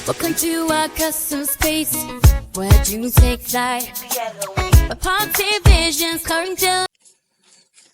Welcome to our custom space, where dreams take flight. A party visions come to.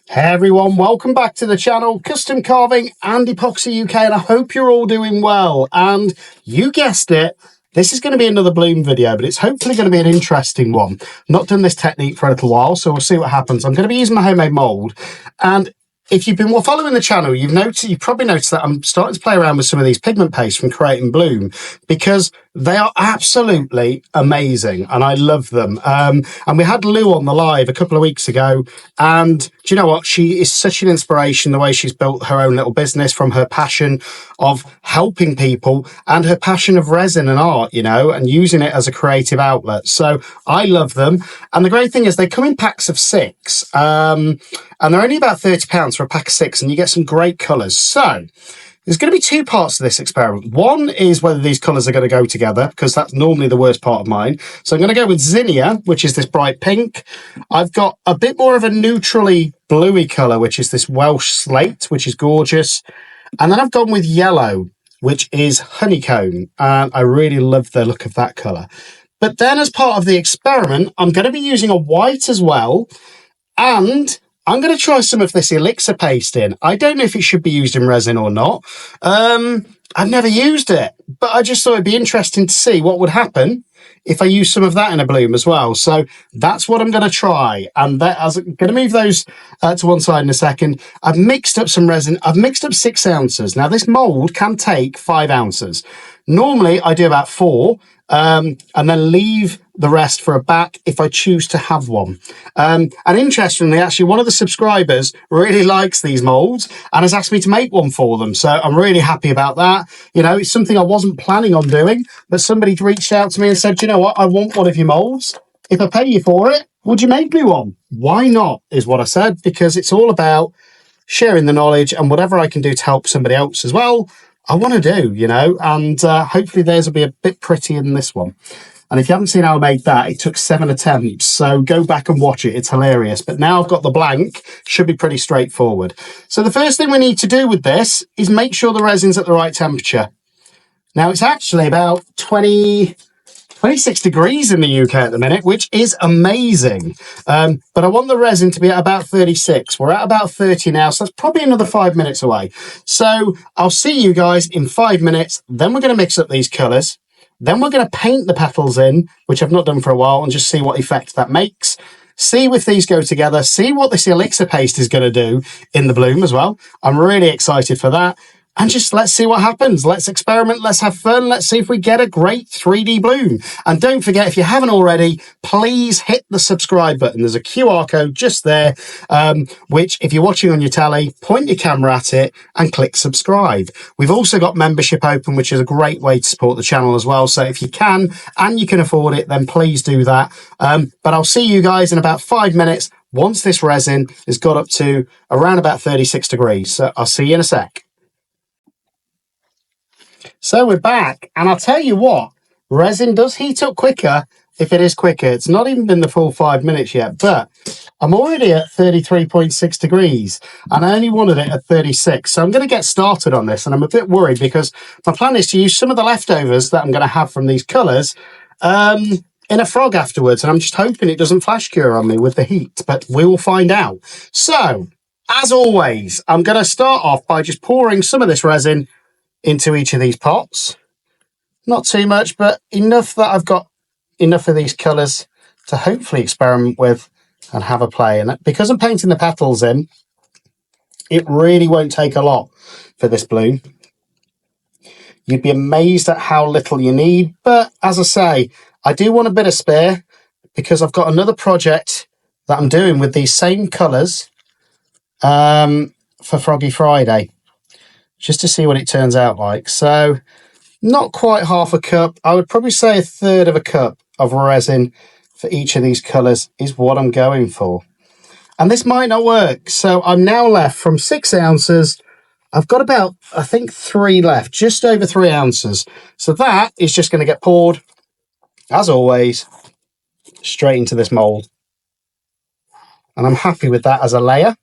Hey everyone, welcome back to the channel, Custom Carving and Epoxy UK, and I hope you're all doing well. And you guessed it, this is going to be another bloom video, but it's hopefully going to be an interesting one. Not done this technique for a little while, so we'll see what happens. I'm going to be using my homemade mould, and if you've been following the channel, you've probably noticed that I'm starting to play around with some of these pigment pastes from Creating Bloom, because they are absolutely amazing and I love them. And we had Lou on the live a couple of weeks ago, and do you know what? She is such an inspiration, the way she's built her own little business from her passion of helping people and her passion of resin and art, you know, and using it as a creative outlet. So I love them. And the great thing is they come in packs of 6. And they're only about £30 for a pack of 6, and you get some great colours. So there's going to be 2 parts to this experiment. One is whether these colours are going to go together, because that's normally the worst part of mine. So I'm going to go with Zinnia, which is this bright pink. I've got a bit more of a neutrally bluey colour, which is this Welsh slate, which is gorgeous. And then I've gone with yellow, which is honeycomb. And I really love the look of that colour. But then as part of the experiment, I'm going to be using a white as well. And I'm going to try some of this elixir paste in. I don't know if it should be used in resin or not. I've never used it, but I just thought it'd be interesting to see what would happen if I use some of that in a bloom as well. So that's what I'm going to try. And I'm going to move those to one side in a second. I've mixed up some resin. I've mixed up 6 ounces. Now this mould can take 5 ounces. Normally I do about 4. And then leave the rest for a back if I choose to have one. And interestingly, actually, one of the subscribers really likes these moulds and has asked me to make one for them. So I'm really happy about that. You know, it's something I wasn't planning on doing, but somebody reached out to me and said, you know what, I want one of your moulds. If I pay you for it, would you make me one? Why not, is what I said, because it's all about sharing the knowledge, and whatever I can do to help somebody else as well, I want to do, you know, and hopefully theirs will be a bit prettier than this one. And if you haven't seen how I made that, it took 7 attempts. So go back and watch it. It's hilarious. But now I've got the blank, should be pretty straightforward. So the first thing we need to do with this is make sure the resin's at the right temperature. Now it's actually about 26 degrees in the UK at the minute, which is amazing. But I want the resin to be at about 36. We're at about 30 now, so that's probably another 5 minutes away. So I'll see you guys in 5 minutes. Then we're going to mix up these colours. Then we're going to paint the petals in, which I've not done for a while, and just see what effect that makes. See if these go together. See what this elixir paste is going to do in the bloom as well. I'm really excited for that. And just let's see what happens. Let's experiment. Let's have fun. Let's see if we get a great 3D bloom. And don't forget, if you haven't already, please hit the subscribe button. There's a QR code just there, which if you're watching on your telly, point your camera at it and click subscribe. We've also got membership open, which is a great way to support the channel as well. So if you can and you can afford it, then please do that. But I'll see you guys in about 5 minutes once this resin has got up to around about 36 degrees. So I'll see you in a sec. So we're back, and I'll tell you what, resin does heat up quicker if it is quicker. It's not even been the full 5 minutes yet, but I'm already at 33.6 degrees, and I only wanted it at 36. So I'm going to get started on this, and I'm a bit worried because my plan is to use some of the leftovers that I'm going to have from these colours in a frog afterwards, and I'm just hoping it doesn't flash cure on me with the heat, but we will find out. So, as always, I'm going to start off by just pouring some of this resin into each of these pots. Not too much, but enough that I've got enough of these colours to hopefully experiment with and have a play. And because I'm painting the petals in, it really won't take a lot for this bloom. You'd be amazed at how little you need, but as I say, I do want a bit of spare because I've got another project that I'm doing with these same colours for Froggy Friday, just to see what it turns out like. So not quite half a cup. I would probably say 1/3 of a cup of resin for each of these colours is what I'm going for. And this might not work. So I'm now left from 6 ounces. I've got about, I think, 3 left, just over 3 ounces. So that is just going to get poured, as always, straight into this mould. And I'm happy with that as a layer.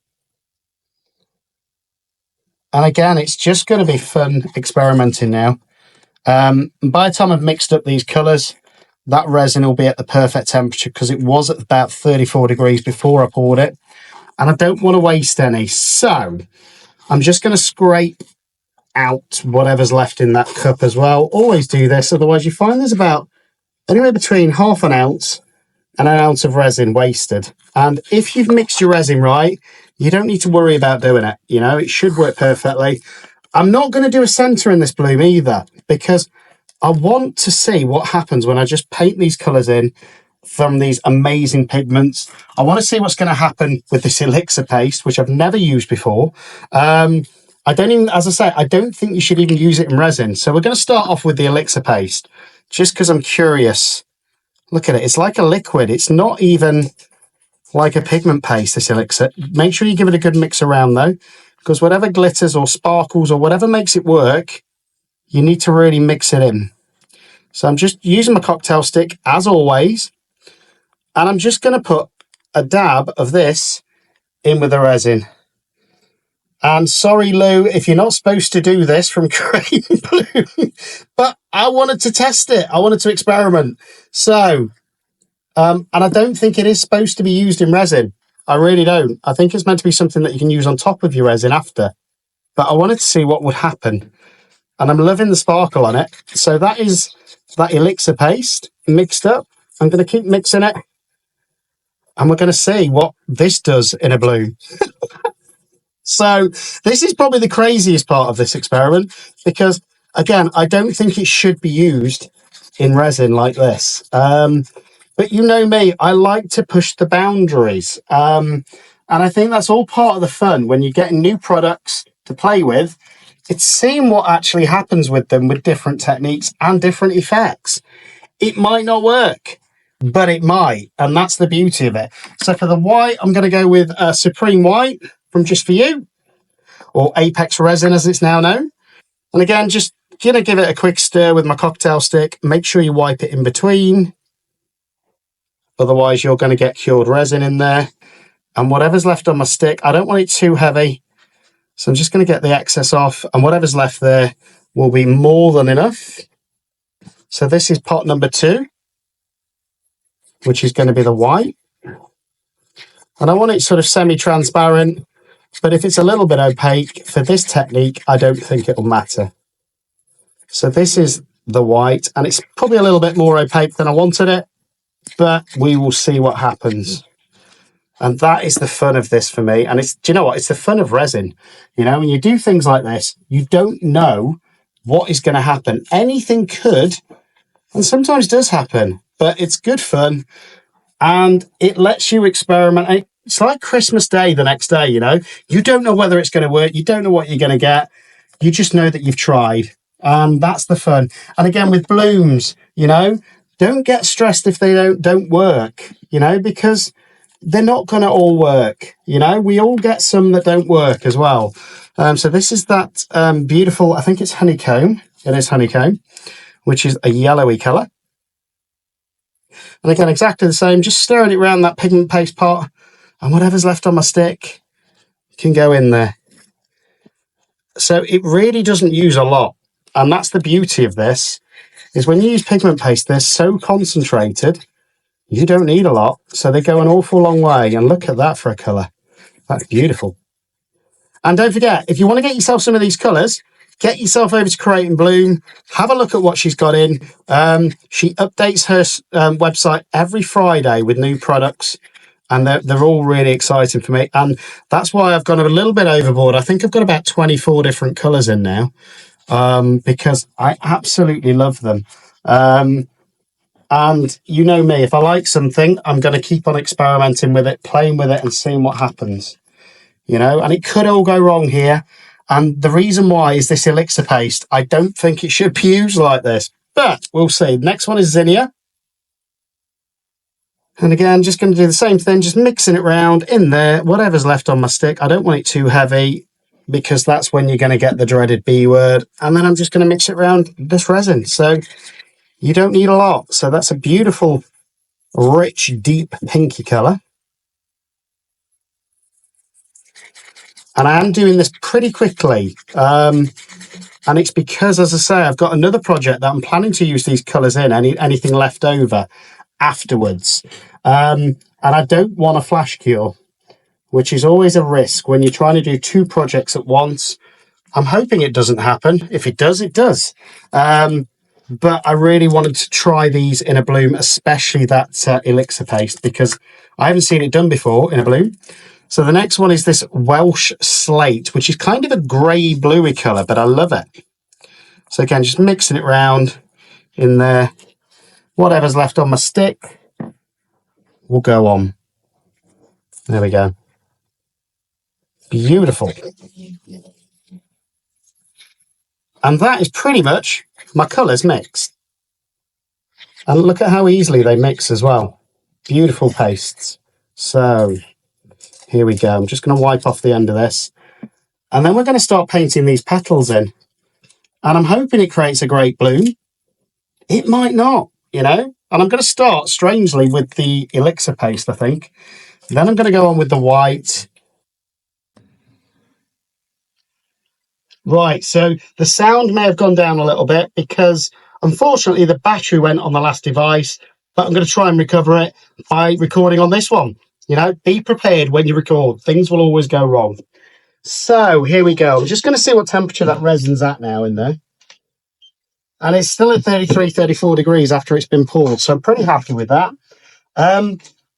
And again, it's just going to be fun experimenting now. And by the time I've mixed up these colours, that resin will be at the perfect temperature, because it was at about 34 degrees before I poured it. And I don't want to waste any. So I'm just going to scrape out whatever's left in that cup as well. Always do this, otherwise you find there's about anywhere between half an ounce and an ounce of resin wasted. And if you've mixed your resin right, you don't need to worry about doing it. You know, it should work perfectly. I'm not going to do a centre in this bloom either, because I want to see what happens when I just paint these colours in from these amazing pigments. I want to see what's going to happen with this elixir paste, which I've never used before. I don't even, as I say, I don't think you should even use it in resin. So we're going to start off with the elixir paste, just because I'm curious. Look at it. It's like a liquid. It's not even like a pigment paste, this elixir. Make sure you give it a good mix around, though, because whatever glitters or sparkles or whatever makes it work, you need to really mix it in. So I'm just using my cocktail stick, as always, and I'm just going to put a dab of this in with the resin. And sorry, Lou, if you're not supposed to do this from creating bloom, but I wanted to test it. I wanted to experiment. So, and I don't think it is supposed to be used in resin. I really don't. I think it's meant to be something that you can use on top of your resin after. But I wanted to see what would happen. And I'm loving the sparkle on it. So that is that elixir paste mixed up. I'm going to keep mixing it. And we're going to see what this does in a bloom. So this is probably the craziest part of this experiment, because, again, I don't think it should be used in resin like this. But you know me, I like to push the boundaries. And I think that's all part of the fun when you're getting new products to play with. It's seeing what actually happens with them with different techniques and different effects. It might not work, but it might. And that's the beauty of it. So for the white, I'm going to go with Supreme White from Just For You, or Apex Resin as it's now known. And again, just going to give it a quick stir with my cocktail stick. Make sure you wipe it in between. Otherwise, you're going to get cured resin in there. And whatever's left on my stick, I don't want it too heavy. So I'm just going to get the excess off. And whatever's left there will be more than enough. So this is pot number 2, which is going to be the white. And I want it sort of semi-transparent. But if it's a little bit opaque, for this technique, I don't think it'll matter. So this is the white, and it's probably a little bit more opaque than I wanted it, but we will see what happens. And that is the fun of this for me. And it's, do you know what? It's the fun of resin. You know, when you do things like this, you don't know what is going to happen. Anything could, and sometimes does happen, but it's good fun. And it lets you experiment. It's like Christmas Day the next day, you know. You don't know whether it's going to work. You don't know what you're going to get. You just know that you've tried. And that's the fun. And again, with blooms, you know, don't get stressed if they don't work, you know, because they're not going to all work. You know, we all get some that don't work as well. So this is that beautiful, I think it's honeycomb. It is honeycomb, which is a yellowy colour. And again, exactly the same, just stirring it around that pigment paste pot, and whatever's left on my stick can go in there. So it really doesn't use a lot. And that's the beauty of this, is when you use pigment paste, they're so concentrated, you don't need a lot. So they go an awful long way. And look at that for a colour. That's beautiful. And don't forget, if you want to get yourself some of these colours, get yourself over to Create and Bloom. Have a look at what she's got in. She updates her website every Friday with new products. And they're all really exciting for me. And that's why I've gone a little bit overboard. I think I've got about 24 different colours in now, because I absolutely love them. And you know me, if I like something, I'm going to keep on experimenting with it, playing with it and seeing what happens. You know, and it could all go wrong here. And the reason why is this elixir paste. I don't think it should be used like this, but we'll see. Next one is zinnia. And again, just going to do the same thing, just mixing it round in there, whatever's left on my stick. I don't want it too heavy, because that's when you're going to get the dreaded B word. And then I'm just going to mix it around this resin. So you don't need a lot. So that's a beautiful, rich, deep pinky colour. And I am doing this pretty quickly. And it's because, as I say, I've got another project that I'm planning to use these colours in, anything left over afterwards. And I don't want a flash cure, which is always a risk when you're trying to do two projects at once. I'm hoping it doesn't happen. If it does, it does. But I really wanted to try these in a bloom, especially that elixir paste, because I haven't seen it done before in a bloom. So the next one is this Welsh Slate, which is kind of a grey bluey colour, but I love it. So again, just mixing it round in there. Whatever's left on my stick will go on. There we go. Beautiful. And that is pretty much my colours mixed. And look at how easily they mix as well. Beautiful pastes. So here we go. I'm just going to wipe off the end of this. And then we're going to start painting these petals in. And I'm hoping it creates a great bloom. It might not, you know. And I'm going to start, strangely, with the elixir paste, I think. Then I'm going to go on with the white. Right, so the sound may have gone down a little bit because, unfortunately, the battery went on the last device. But I'm going to try and recover it by recording on this one. You know, be prepared when you record. Things will always go wrong. So here we go. I'm just going to see what temperature that resin's at now in there. And it's still at 33, 34 degrees after it's been poured. So I'm pretty happy with that.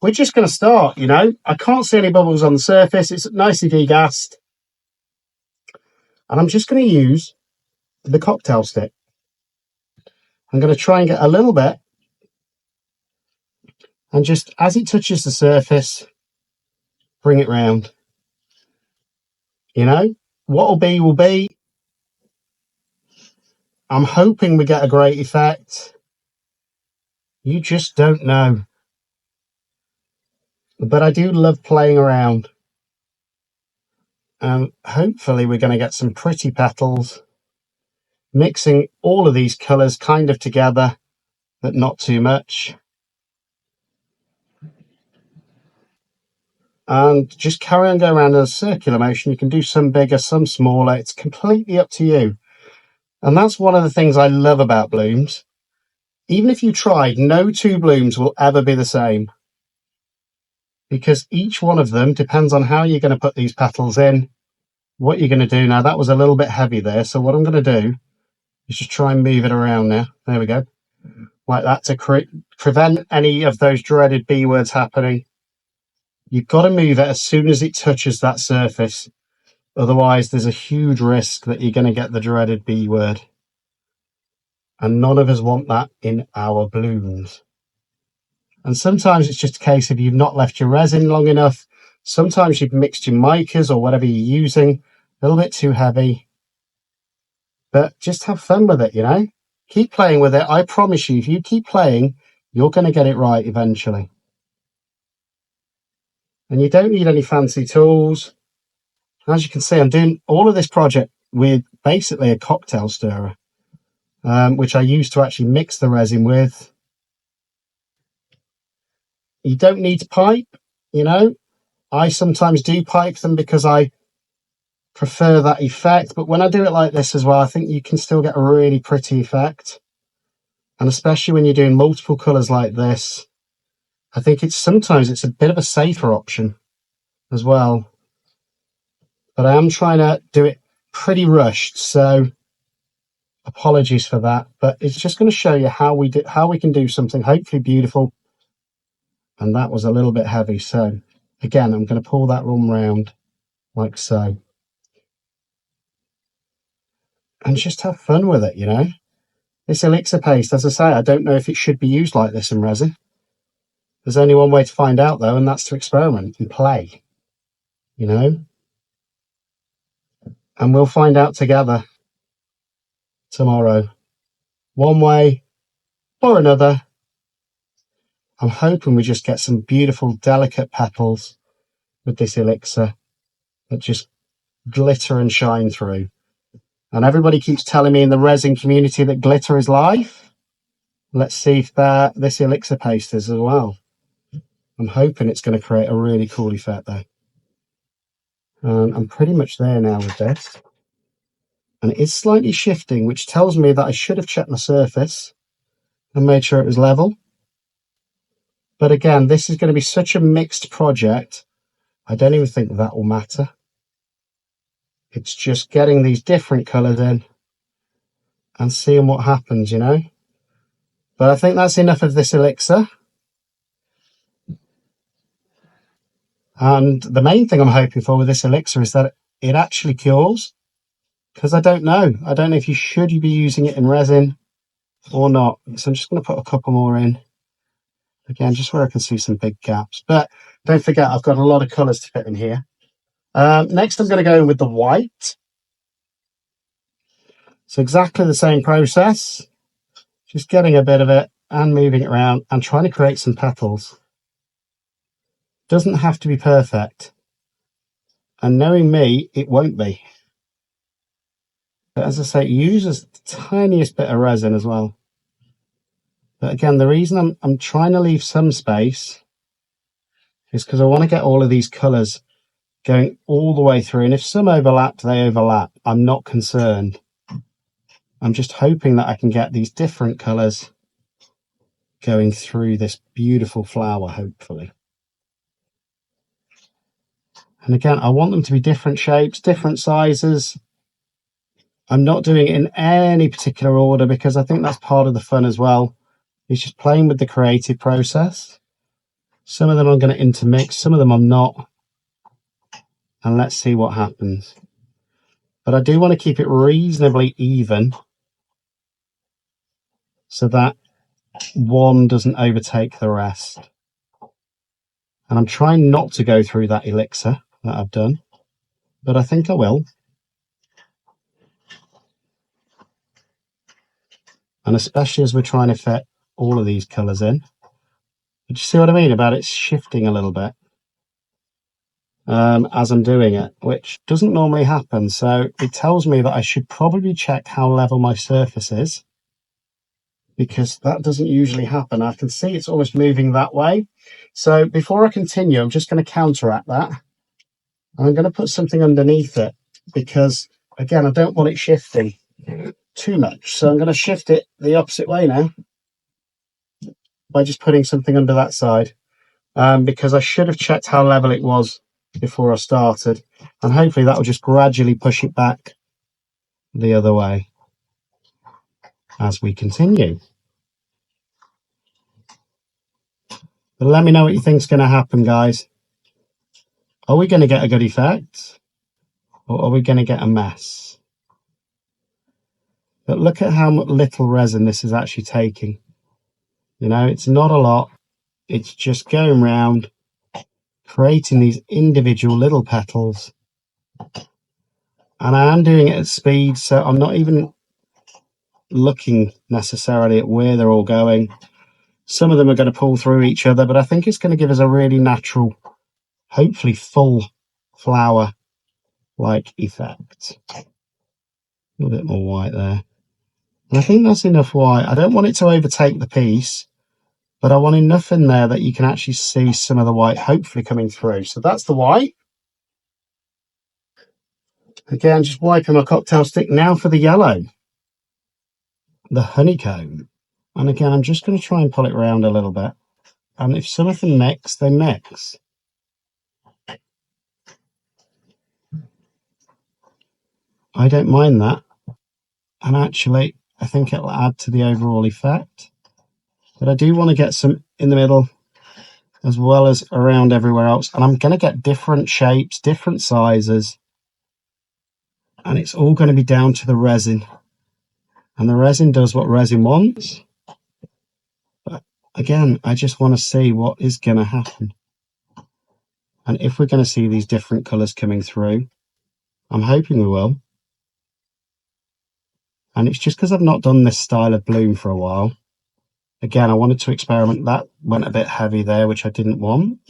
We're just going to start, you know. I can't see any bubbles on the surface. It's nicely degassed. And I'm just going to use the cocktail stick. I'm going to try and get a little bit. And just as it touches the surface, bring it round. You know, what will be will be. I'm hoping we get a great effect. You just don't know. But I do love playing around. And hopefully we're going to get some pretty petals. Mixing all of these colours kind of together, but not too much. And just carry on going around in a circular motion. You can do some bigger, some smaller. It's completely up to you. And that's one of the things I love about blooms. Even if you tried, no two blooms will ever be the same. Because each one of them depends on how you're going to put these petals in, what you're going to do. Now, that was a little bit heavy there. So what I'm going to do is just try and move it around now. There we go. Like that, to prevent any of those dreaded B words happening. You've got to move it as soon as it touches that surface. Otherwise, there's a huge risk that you're going to get the dreaded B word. And none of us want that in our blooms. And sometimes it's just a case of you've not left your resin long enough. Sometimes you've mixed your micas or whatever you're using a little bit too heavy. But just have fun with it, you know. Keep playing with it. I promise you, if you keep playing, you're going to get it right eventually. And you don't need any fancy tools. As you can see, I'm doing all of this project with basically a cocktail stirrer, which I use to actually mix the resin with. You don't need to pipe, you know. I sometimes do pipe them because I prefer that effect. But when I do it like this as well, I think you can still get a really pretty effect. And especially when you're doing multiple colours like this, I think sometimes it's a bit of a safer option as well. But I am trying to do it pretty rushed, so apologies for that. But it's just going to show you how we can do something hopefully beautiful. And that was a little bit heavy, so again, I'm going to pull that one round like so. And just have fun with it, you know. This elixir paste, as I say, I don't know if it should be used like this in resin. There's only one way to find out, though, and that's to experiment and play, you know. And we'll find out together tomorrow, one way or another. I'm hoping we just get some beautiful, delicate petals with this elixir that just glitter and shine through. And everybody keeps telling me in the resin community that glitter is life. Let's see if this elixir paste is as well. I'm hoping it's going to create a really cool effect, though. I'm pretty much there now with this. And it is slightly shifting, which tells me that I should have checked my surface and made sure it was level. But again, this is going to be such a mixed project, I don't even think that will matter. It's just getting these different colours in and seeing what happens, you know. But I think that's enough of this elixir. And the main thing I'm hoping for with this elixir is that it actually cures. Because I don't know if you should be using it in resin or not. So I'm just going to put a couple more in. Again, just where I can see some big gaps. But don't forget, I've got a lot of colours to fit in here. Next, I'm going to go in with the white. So exactly the same process. Just getting a bit of it and moving it around and trying to create some petals. Doesn't have to be perfect. And knowing me, it won't be. But as I say, it uses the tiniest bit of resin as well. But again, the reason I'm trying to leave some space is because I want to get all of these colours going all the way through. And if some overlap, they overlap. I'm not concerned. I'm just hoping that I can get these different colours going through this beautiful flower, hopefully. And again, I want them to be different shapes, different sizes. I'm not doing it in any particular order because I think that's part of the fun as well. It's just playing with the creative process. Some of them I'm going to intermix, some of them I'm not. And let's see what happens. But I do want to keep it reasonably even so that one doesn't overtake the rest. And I'm trying not to go through that elixir that I've done, but I think I will. And especially as we're trying to fit all of these colours in. But you see what I mean about it shifting a little bit as I'm doing it, which doesn't normally happen. So it tells me that I should probably check how level my surface is, because that doesn't usually happen. I can see it's almost moving that way. So before I continue, I'm just going to counteract that. I'm going to put something underneath it because, again, I don't want it shifting too much. So I'm going to shift it the opposite way now by just putting something under that side, because I should have checked how level it was before I started. And hopefully that will just gradually push it back the other way as we continue. But let me know what you think's going to happen, guys. Are we going to get a good effect? Or are we going to get a mess? But look at how little resin this is actually taking. You know, it's not a lot. It's just going round, creating these individual little petals. And I am doing it at speed, so I'm not even looking necessarily at where they're all going. Some of them are going to pull through each other, but I think it's going to give us a really natural, hopefully full flower-like effect. A little bit more white there. And I think that's enough white. I don't want it to overtake the piece, but I want enough in there that you can actually see some of the white hopefully coming through. So that's the white. Again, just wiping my cocktail stick. Now for the yellow, the honeycomb. And again, I'm just going to try and pull it around a little bit. And if some of them mix, they mix. I don't mind that. And actually, I think it'll add to the overall effect. But I do want to get some in the middle as well as around everywhere else. And I'm going to get different shapes, different sizes. And it's all going to be down to the resin. And the resin does what resin wants. But again, I just want to see what is going to happen. And if we're going to see these different colours coming through, I'm hoping we will. And it's just because I've not done this style of bloom for a while. Again, I wanted to experiment. That went a bit heavy there, which I didn't want.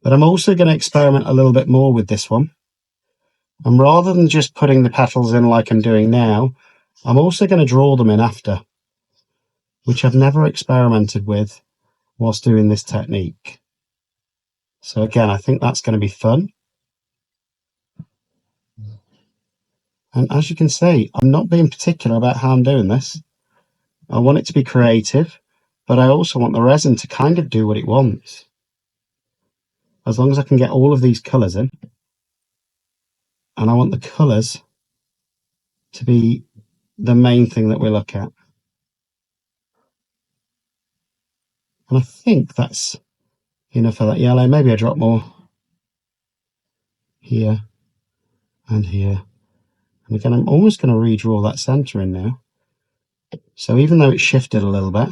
But I'm also going to experiment a little bit more with this one. And rather than just putting the petals in like I'm doing now, I'm also going to draw them in after, which I've never experimented with whilst doing this technique. So again, I think that's going to be fun. And as you can see, I'm not being particular about how I'm doing this. I want it to be creative, but I also want the resin to kind of do what it wants. As long as I can get all of these colours in. And I want the colours to be the main thing that we look at. And I think that's enough of that yellow. Maybe I drop more here and here. And again, I'm almost going to redraw that centre in now. So even though it shifted a little bit,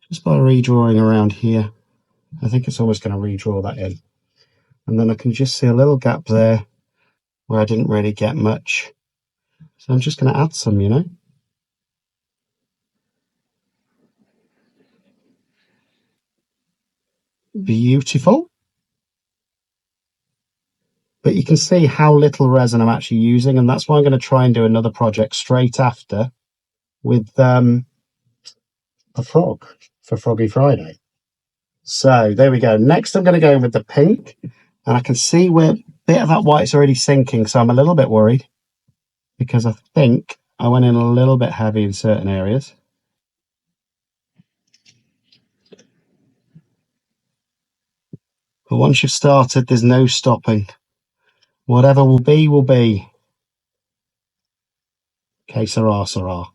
just by redrawing around here, I think it's almost going to redraw that in. And then I can just see a little gap there where I didn't really get much. So I'm just going to add some, you know. Beautiful. But you can see how little resin I'm actually using, and that's why I'm going to try and do another project straight after with a frog for Froggy Friday. So there we go. Next I'm going to go in with the pink, and I can see where a bit of that white's already sinking, so I'm a little bit worried because I think I went in a little bit heavy in certain areas. But once you've started, there's no stopping. Whatever will be, will be. Que sera, sera.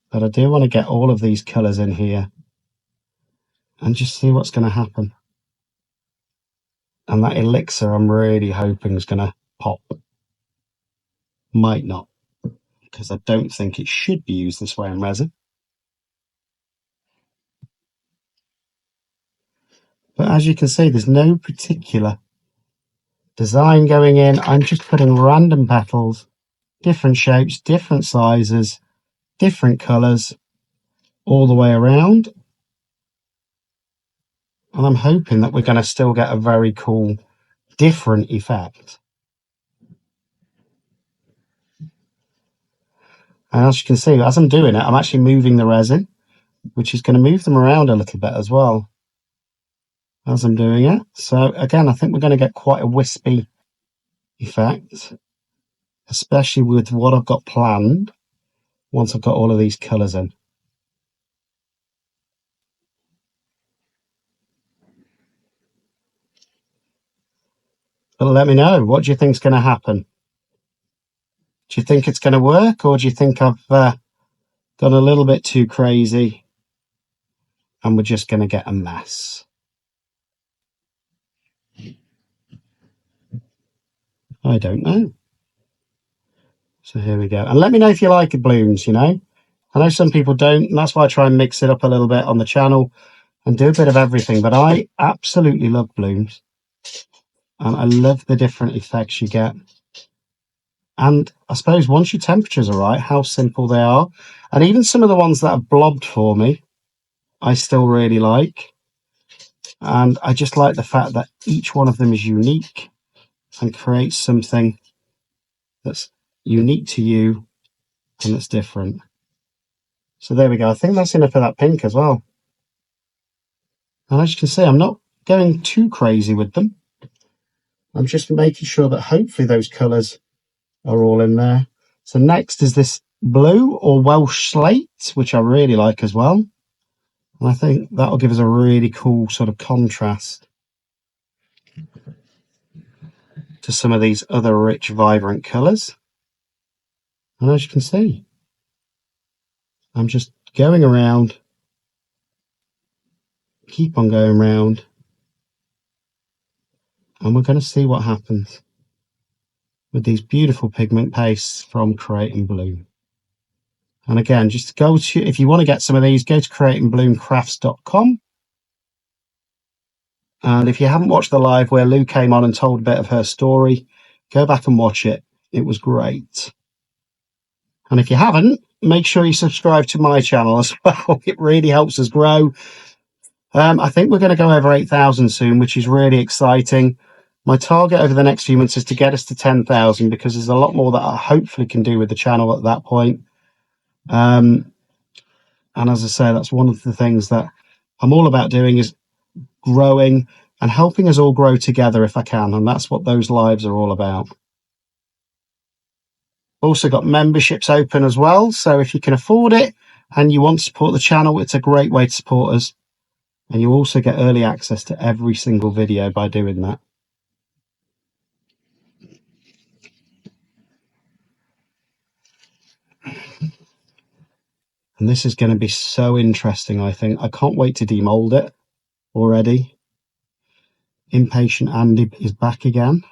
But I do want to get all of these colours in here and just see what's going to happen. And that elixir, I'm really hoping is going to pop. Might not, because I don't think it should be used this way in resin. But as you can see, there's no particular design going in. I'm just putting random petals, different shapes, different sizes, different colours all the way around. And I'm hoping that we're going to still get a very cool, different effect. And as you can see, as I'm doing it, I'm actually moving the resin, which is going to move them around a little bit as well as I'm doing it. So again, I think we're going to get quite a wispy effect, especially with what I've got planned once I've got all of these colours in. But let me know, what do you think is going to happen? Do you think it's going to work, or do you think I've gone a little bit too crazy and we're just going to get a mess? I don't know. So here we go. And let me know if you like blooms, you know. I know some people don't, and that's why I try and mix it up a little bit on the channel and do a bit of everything. But I absolutely love blooms. And I love the different effects you get. And I suppose once your temperatures are right, how simple they are. And even some of the ones that have blobbed for me, I still really like. And I just like the fact that each one of them is unique and creates something that's unique to you and that's different. So there we go. I think that's enough of that pink as well. And as you can see, I'm not going too crazy with them. I'm just making sure that hopefully those colours are all in there. So next is this blue or Welsh slate, which I really like as well. And I think that'll give us a really cool sort of contrast to some of these other rich, vibrant colours. And as you can see, I'm just going around, keep on going around, and we're going to see what happens with these beautiful pigment pastes from Create and Bloom. And again, just go to, if you want to get some of these, go to createandbloomcrafts.com. And if you haven't watched the live where Lou came on and told a bit of her story, go back and watch it. It was great. And if you haven't, make sure you subscribe to my channel as well. It really helps us grow. I think we're going to go over 8,000 soon, which is really exciting. My target over the next few months is to get us to 10,000 because there's a lot more that I hopefully can do with the channel at that point. And as I say, that's one of the things that I'm all about doing is growing and helping us all grow together if I can. And that's what those lives are all about. Also got memberships open as well. So if you can afford it and you want to support the channel, it's a great way to support us. And you also get early access to every single video by doing that. And this is going to be so interesting, I think. I can't wait to demold it already. Impatient Andy is back again.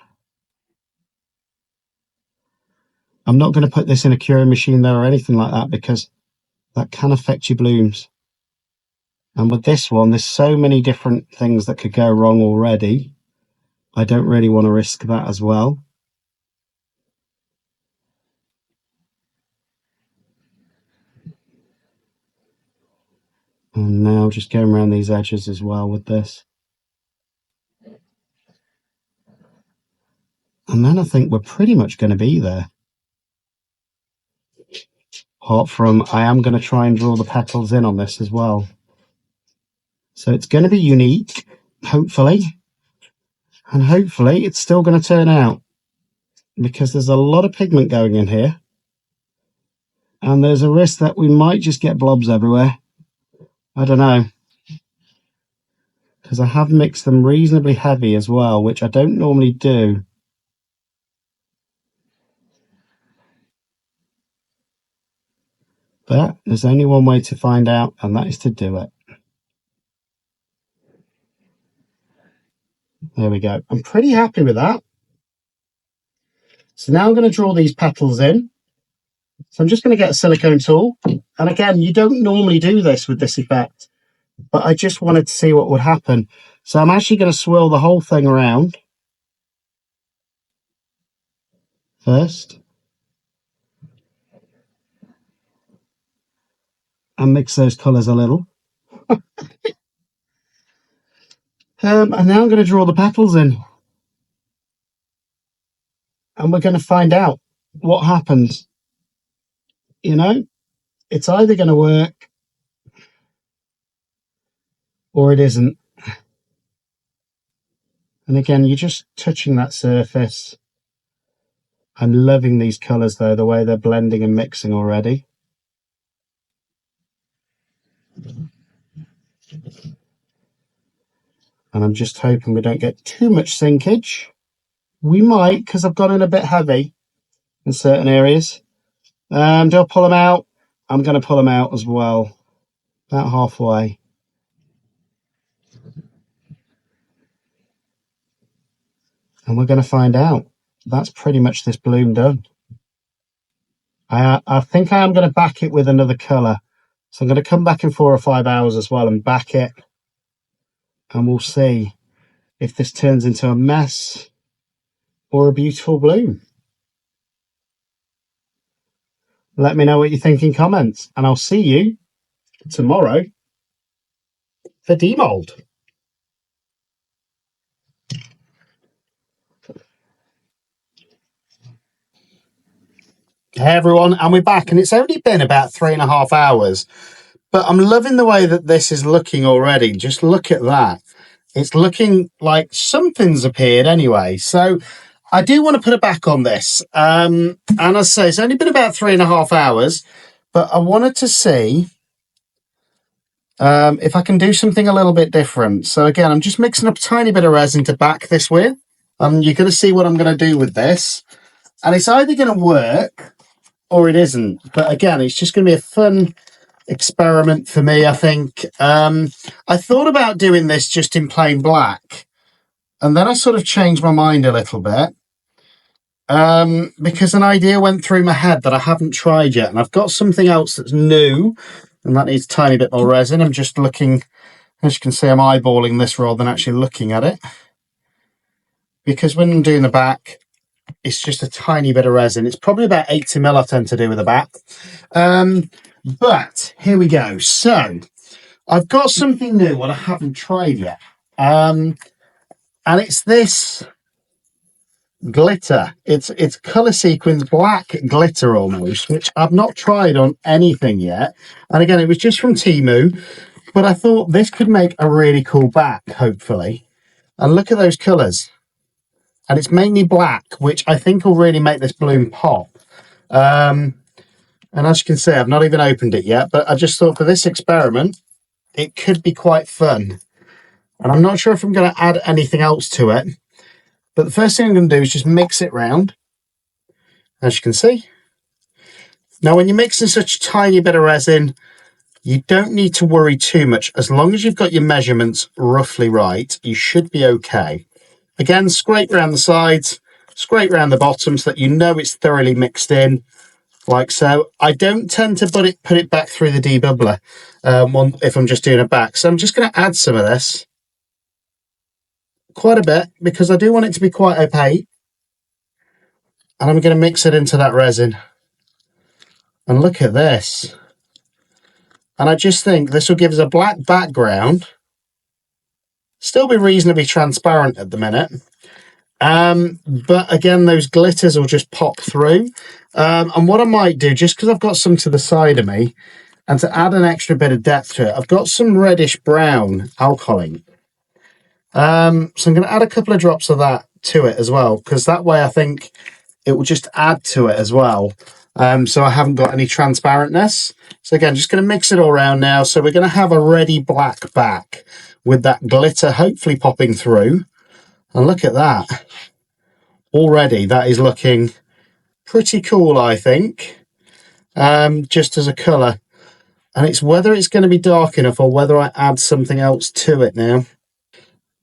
I'm not going to put this in a curing machine though or anything like that, because that can affect your blooms. And with this one, there's so many different things that could go wrong already. I don't really want to risk that as well. And now just going around these edges as well with this. And then I think we're pretty much going to be there. Apart from, I am going to try and draw the petals in on this as well. So it's going to be unique, hopefully. And hopefully it's still going to turn out, because there's a lot of pigment going in here. And there's a risk that we might just get blobs everywhere. I don't know. Because I have mixed them reasonably heavy as well, which I don't normally do. But there's only one way to find out, and that is to do it. There we go. I'm pretty happy with that. So now I'm going to draw these petals in. So I'm just going to get a silicone tool. And again, you don't normally do this with this effect, but I just wanted to see what would happen. So I'm actually going to swirl the whole thing around first. And mix those colours a little. And now I'm going to draw the petals in. And we're going to find out what happens. You know, it's either going to work or it isn't. And again, you're just touching that surface. I'm loving these colours though, the way they're blending and mixing already. And I'm just hoping we don't get too much sinkage. We might, because I've gone in a bit heavy in certain areas. Do I pull them out? I'm going to pull them out as well, about halfway. And we're going to find out. That's pretty much this bloom done. I think I am going to back it with another colour. So I'm going to come back in 4 or 5 hours as well and back it. And we'll see if this turns into a mess or a beautiful bloom. Let me know what you think in comments, and I'll see you tomorrow for demold. Hey everyone, and we're back, and it's only been about 3.5 hours, but I'm loving the way that this is looking already. Just look at that. It's looking like something's appeared anyway. So I do want to put it back on this. And as I say, it's only been about 3.5 hours, but I wanted to see if I can do something a little bit different. So again, I'm just mixing up a tiny bit of resin to back this with. You're going to see what I'm going to do with this. And it's either going to work or it isn't. But again, it's just going to be a fun experiment for me, I think. I thought about doing this just in plain black. And then I sort of changed my mind a little bit. Because an idea went through my head that I haven't tried yet. And I've got something else that's new. And that needs a tiny bit more resin. I'm just looking, as you can see, I'm eyeballing this rather than actually looking at it. Because when I'm doing the back, it's just a tiny bit of resin. It's probably about 80 ml I tend to do with the back. But here we go. So I've got something new, what I haven't tried yet. And it's this glitter. It's color sequins black glitter almost, which I've not tried on anything yet. And again, it was just from Temu, but I thought this could make a really cool back, hopefully. And look at those colours. And it's mainly black, which I think will really make this bloom pop. And as you can see, I've not even opened it yet, but I just thought for this experiment, it could be quite fun. And I'm not sure if I'm going to add anything else to it. But the first thing I'm going to do is just mix it round, as you can see. Now, when you're mixing such a tiny bit of resin, you don't need to worry too much. As long as you've got your measurements roughly right, you should be okay. Again, scrape around the sides, scrape around the bottom so that you know it's thoroughly mixed in, like so. I don't tend to put it back through the debubbler if I'm just doing a back. So I'm just going to add some of this, quite a bit, because I do want it to be quite opaque. And I'm going to mix it into that resin. And look at this. And I just think this will give us a black background. Still be reasonably transparent at the minute. But again, those glitters will just pop through. And what I might do, just because I've got some to the side of me, and to add an extra bit of depth to it, I've got some reddish brown alcohol ink. So I'm going to add a couple of drops of that to it as well, because that way I think it will just add to it as well. So I haven't got any transparentness. So again, just going to mix it all around now. So we're going to have a ready black back with that glitter hopefully popping through. And look at that. Already that is looking pretty cool, I think, just as a colour. And it's whether it's going to be dark enough or whether I add something else to it now.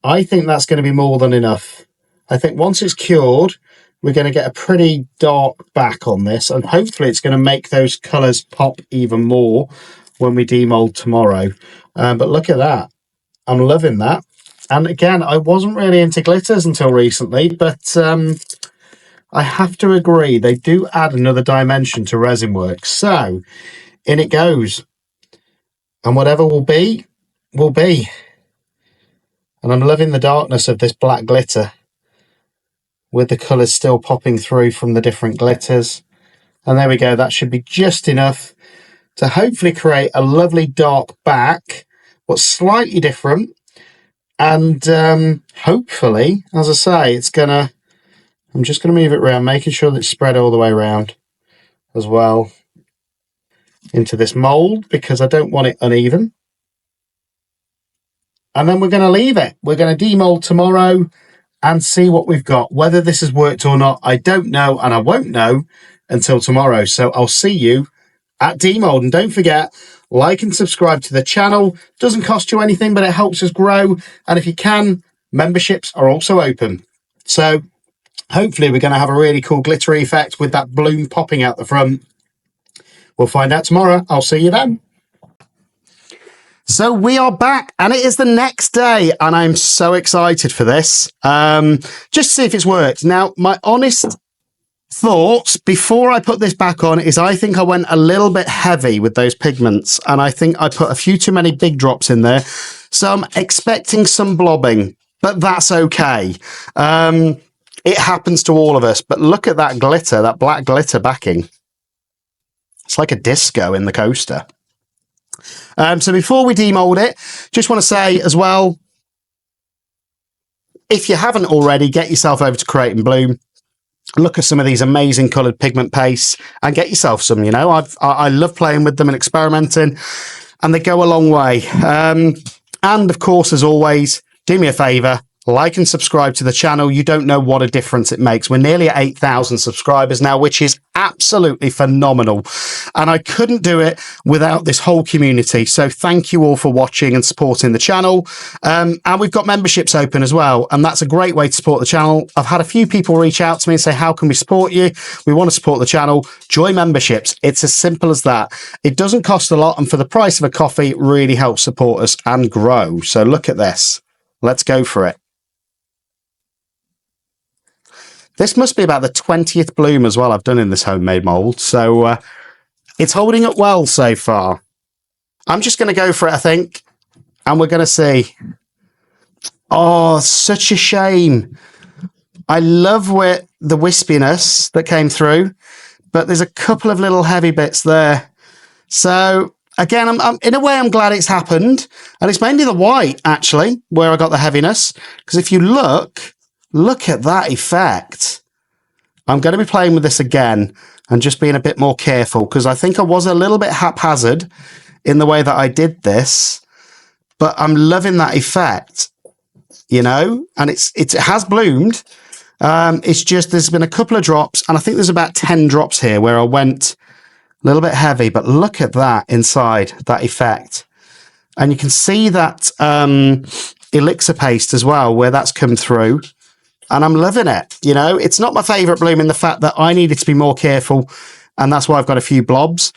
I think that's going to be more than enough. I think once it's cured, we're going to get a pretty dark back on this, and hopefully it's going to make those colours pop even more when we demold tomorrow. But look at that. I'm loving that. And again, I wasn't really into glitters until recently, but I have to agree, they do add another dimension to resin work. So in it goes. And whatever will be, will be. And I'm loving the darkness of this black glitter, with the colours still popping through from the different glitters. And there we go. That should be just enough to hopefully create a lovely dark back, but slightly different. And hopefully, as I say, I'm just going to move it around, making sure that it's spread all the way around as well into this mould, because I don't want it uneven. And then we're going to leave it. We're going to demold tomorrow and see what we've got. Whether this has worked or not, I don't know, and I won't know until tomorrow. So I'll see you at demold. And don't forget, like and subscribe to the channel. Doesn't cost you anything, but it helps us grow. And if you can, memberships are also open. So hopefully we're going to have a really cool glittery effect with that bloom popping out the front. We'll find out tomorrow. I'll see you then. So we are back, and it is the next day, and I'm so excited for this. Just to see if it's worked. Now, my honest thoughts before I put this back on is I think I went a little bit heavy with those pigments, and I think I put a few too many big drops in there. So I'm expecting some blobbing, but that's okay. It happens to all of us. But look at that glitter, that black glitter backing. It's like a disco in the coaster. So before we demold it, just want to say as well, if you haven't already, get yourself over to Create and Bloom. Look at some of these amazing coloured pigment pastes and get yourself some. You know, I love playing with them and experimenting, and they go a long way. And of course, as always, do me a favour, like and subscribe to the channel. You don't know what a difference it makes. We're nearly at 8,000 subscribers now, which is absolutely phenomenal. And I couldn't do it without this whole community. So thank you all for watching and supporting the channel. And we've got memberships open as well. And that's a great way to support the channel. I've had a few people reach out to me and say, how can we support you? We want to support the channel. Join memberships. It's as simple as that. It doesn't cost a lot. And for the price of a coffee, it really helps support us and grow. So look at this. Let's go for it. This must be about the 20th bloom as well I've done in this homemade mould. So it's holding up well so far. I'm just going to go for it, I think. And we're going to see. Oh, such a shame. I love the wispiness that came through. But there's a couple of little heavy bits there. So again, I'm in a way, I'm glad it's happened. And it's mainly the white, actually, where I got the heaviness. Because if you look at that effect. I'm going to be playing with this again and just being a bit more careful, because I think I was a little bit haphazard in the way that I did this. But I'm loving that effect, you know, and it has bloomed. It's just there's been a couple of drops, and I think there's about 10 drops here where I went a little bit heavy. But look at that inside, that effect. And you can see that elixir paste as well, where that's come through. And I'm loving it. You know, it's not my favourite bloom in the fact that I needed to be more careful, and that's why I've got a few blobs.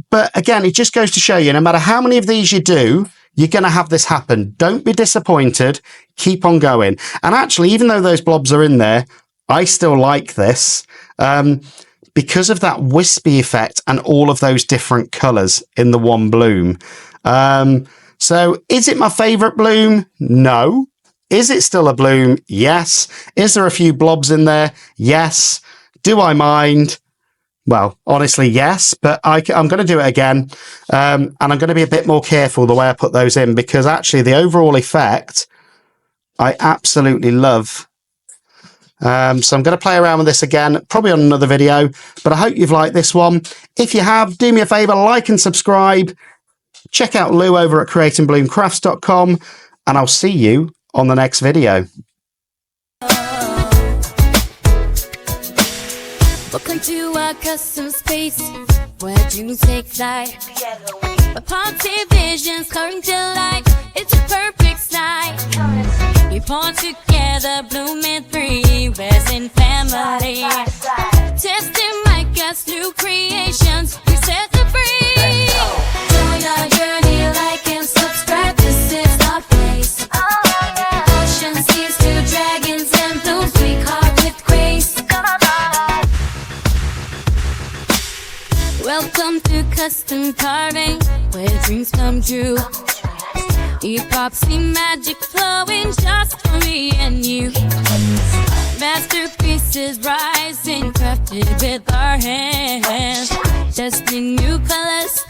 But again, it just goes to show you, no matter how many of these you do, you're going to have this happen. Don't be disappointed. Keep on going. And actually, even though those blobs are in there, I still like this because of that wispy effect and all of those different colours in the one bloom. So is it my favourite bloom? No. Is it still a bloom? Yes. Is there a few blobs in there? Yes. Do I mind? Well, honestly, yes, but I'm going to do it again. And I'm going to be a bit more careful the way I put those in, because actually the overall effect, I absolutely love. So I'm going to play around with this again, probably on another video, but I hope you've liked this one. If you have, do me a favour, like and subscribe. Check out Lou over at createandbloomcrafts.com, and I'll see you on the next video. Welcome to our custom space where dreams take flight. Epoxy visions coming to life. It's a perfect sight. We bond together, blooming free, resin family. Testing my guts, new creations. We set them free. Join our journey, like and subscribe. This is our place. Ocean seas to dragons and blooms we carve with grace. Welcome to custom carving, where dreams come true. Epoxy magic flowing just for me and you. Masterpieces rising, crafted with our hands. Testing new colors,